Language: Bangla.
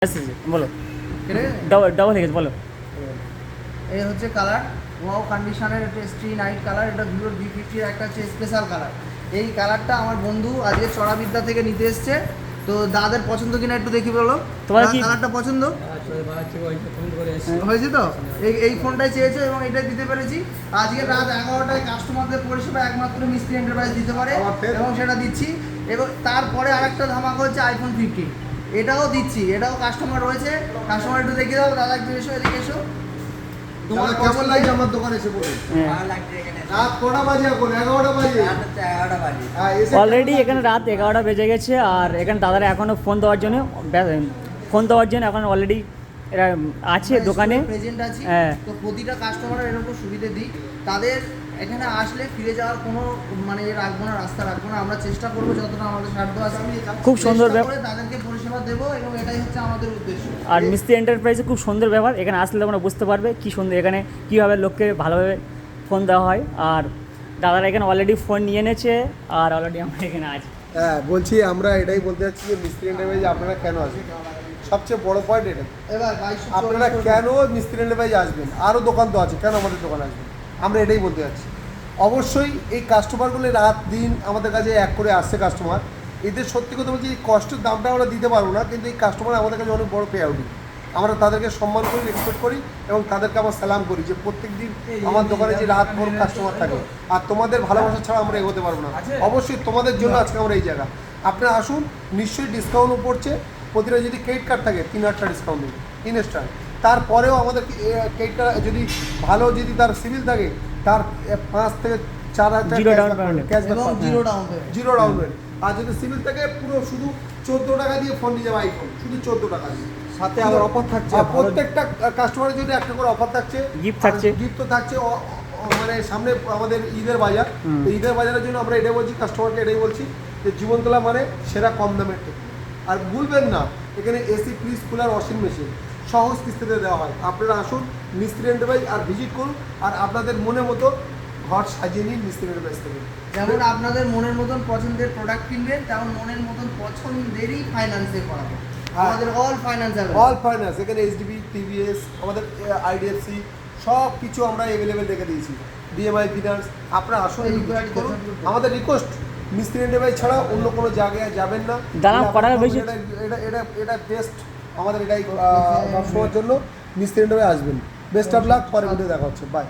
বলো ডবল হয়ে গেছে বলো। এই হচ্ছে কালার ওয়াও কন্ডিশনের, এটা স্ট্রি নাইট কালার, এটা ভিভোর V50 একটা হচ্ছে স্পেশাল কালার। এই কালারটা আমার বন্ধু আজকে চড়াবিদ্যা থেকে নিতে এসছে, তো দাদার পছন্দ কিনা একটু দেখি বলো। তোমার কি কালারটা পছন্দ হয়েছে? তো এই ফোনটাই চেয়েছো এবং এটাই দিতে পেরেছি। আজকে রাত 11টায় কাস্টমারদের পরিষেবা একমাত্র মিস্ত্রি এন্টারপ্রাইজ দিতে পারে এবং সেটা দিচ্ছি। এবং তারপরে আরেকটা ধামাকা হচ্ছে আইফোন 15, এটাও দিচ্ছি, এটাও কাস্টমার রয়েছে। কাস্টমার একটু দেখিয়ে দাও, দাদা একটু এসো, এদিকে এসো। তোমার কেমন লাগছে আমার দোকানে এসে বলুন? রাত কটা বাজে? এখন 11টা বাজে। অলরেডি এখানে রাত 11টা বেজে গেছে, আর এখানে দাদারা এখনও ফোন দেওয়ার জন্য এখন অলরেডি এরা আছে দোকানে প্রেজেন্ট আছে। হ্যাঁ। তো প্রতিটা কাস্টমারের এরকম সুবিধে দিই, তাদের এখানে আসলে ফিরে যাওয়ার কোনো মানে রাখবো না, রাস্তা রাখবো না। আমরা চেষ্টা করবো যতটা আমাদের সাধ্য আছে খুব সুন্দর তাদেরকে পরিষেবা দেবো এবং এটাই হচ্ছে আমাদের উদ্দেশ্য। আর মিস্ত্রি এন্টারপ্রাইজে খুব সুন্দর ব্যাপার, এখানে আসলে তোমরা বুঝতে পারবে কী সুন্দর এখানে কীভাবে লোককে ভালোভাবে ফোন দেওয়া হয়। আর দাদারা এখানে অলরেডি ফোন নিয়ে এনেছে, আর অলরেডি আমরা এখানে আছি। হ্যাঁ, বলছি আমরা এটাই বলতে চাচ্ছি যে মিস্ত্রি এন্টারপ্রাইজে আপনারা কেন আসবেন, সবচেয়ে বড় পয়েন্ট এটা। এবার আপনারা কেন মিস্ত্রি এন্টারপ্রাইজে আসবেন? আরও দোকান তো আছে, কেন আমাদের দোকানে আসবেন? আমরা এটাই বলতে চাচ্ছি। অবশ্যই এই কাস্টমারগুলো রাত দিন আমাদের কাছে এক করে আসছে কাস্টমার, এদের সত্যি কথা বলছি এই কষ্টের দামটা আমরা দিতে পারবো না, কিন্তু এই কাস্টমার আমাদের কাছে অনেক বড় পে আউট। আমরা তাদেরকে সম্মান করি, রেসপেক্ট করি এবং তাদেরকে আমার সালাম করি যে প্রত্যেক দিন আমার দোকানে যে রাত ভোর কাস্টমার থাকে। আর তোমাদের ভালোবাসা ছাড়া আমরা এগোতে পারবো না। অবশ্যই তোমাদের জন্য আজকে আমরা এই জায়গা। আপনারা আসুন, নিশ্চয়ই ডিসকাউন্টও পড়ছে। প্রতিটা যদি ক্রেডিট কার্ড থাকে 3000 ডিসকাউন্ট দেবে ইনস্ট্যান্ট। তারপরেও আমাদের ক্রেডিটটা যদি ভালো, যদি তার সিভিল থাকে, তার 5 থেকে 4000 zero down payment. Zero down payment. আর যদি সিভিল থাকে পুরো শুধু 14 টাকা দিয়ে ফোন নিয়ে যাবে আইফোন, শুধু 14 টাকা দিয়ে। সাথে আবার অফার থাকছে, প্রত্যেকটা কাস্টমারের জন্য একটা করে অফার থাকছে, গিফট তো থাকছে। মানে সামনে আমাদের ঈদের বাজার, ঈদের বাজারের জন্য আমরা এটাই বলছি, কাস্টমারকে এটাই বলছি যে জীবনতলা মানে সেরা কম দামের টেকনো। আর ভুলবেন না, এখানে AC, fridge, cooler, washing machine সহজ কিস্তিতে দেওয়া হয়। আপনারা আসুন মিস্ত্রি এন্টারপ্রাইজ আর ভিজিট করুন, আর আপনাদের মনের মতো ঘর সাজিয়ে নিন মিস্ত্রি এন্টারপ্রাইজ থেকে। যেমন আপনাদের মনের মতন পছন্দের প্রোডাক্ট কিনবেন, তেমন মনের মতন পছন্দেরই ফাইন্যান্সে করাবো। আমাদের অল ফাইন্যান্স, এখানে এইচডিবি, টিভিএস, আমাদের আইডিএফসি সব কিছু আমরা অ্যাভেলেবেল রেখে দিয়েছি, ডিএমআই ফিনান্স। আপনারা আসুন করুন। আমাদের রিকোয়েস্ট, মিস্ত্রি এন্টারপ্রাইজ ছাড়া অন্য কোনো জায়গায় যাবেন না। এটা বেস্ট আমাদের, এটাই সবসময়ের জন্য মিস্ত্রি এন্টারপ্রাইজ আসবেন। বেস্ট অফ লাক, পরে ভিডিও দেখা হচ্ছে, বাই।